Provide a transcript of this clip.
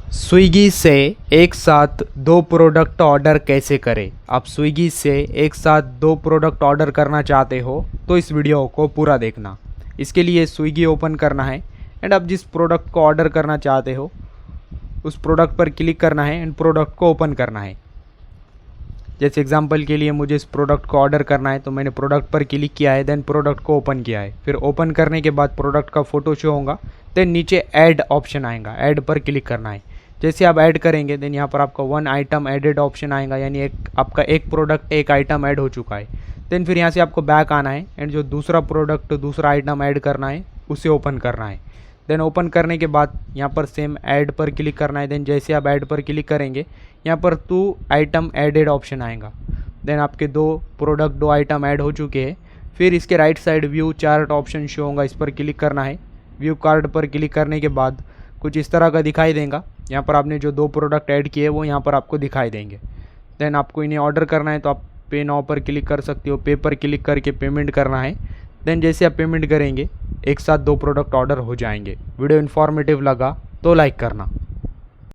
Swiggy से एक साथ दो प्रोडक्ट ऑर्डर कैसे करें। आप स्विगी से एक साथ दो प्रोडक्ट ऑर्डर करना चाहते हो तो इस वीडियो को पूरा देखना। इसके लिए स्विगी ओपन करना है एंड आप जिस प्रोडक्ट को ऑर्डर करना चाहते हो उस प्रोडक्ट पर क्लिक करना है एंड प्रोडक्ट को ओपन करना है। जैसे एग्जांपल के लिए मुझे इस प्रोडक्ट को ऑर्डर करना है तो मैंने प्रोडक्ट पर क्लिक किया है, देन प्रोडक्ट को ओपन किया है। फिर ओपन करने के बाद प्रोडक्ट का फ़ोटो शो होगा, देन नीचे ऐड ऑप्शन आएगा, ऐड पर क्लिक करना है। जैसे आप ऐड करेंगे देन यहाँ पर आपका वन आइटम एडेड ऑप्शन आएगा, यानी आपका एक प्रोडक्ट एक आइटम ऐड हो चुका है। देन फिर यहाँ से आपको बैक आना है एंड जो दूसरा प्रोडक्ट दूसरा आइटम ऐड करना है उसे ओपन करना है। देन ओपन करने के बाद यहाँ पर सेम ऐड पर क्लिक करना है। देन जैसे आप ऐड पर क्लिक करेंगे यहाँ पर 2 आइटम एडेड ऑप्शन आएगा। देन आपके दो आइटम ऐड हो चुके हैं। फिर इसके right side view chart option show होगा, इस पर क्लिक करना है। व्यू कार्ड पर क्लिक करने के बाद कुछ इस तरह का दिखाई देगा। यहाँ पर आपने जो 2 प्रोडक्ट ऐड किए वो यहाँ पर आपको दिखाई देंगे। देन आपको इन्हें ऑर्डर करना है तो आप पे नाउ पर क्लिक कर सकते हो। पे पर क्लिक करके पेमेंट करना है। देन जैसे आप पेमेंट करेंगे एक साथ 2 प्रोडक्ट ऑर्डर हो जाएंगे। वीडियो इन्फॉर्मेटिव लगा तो लाइक करना।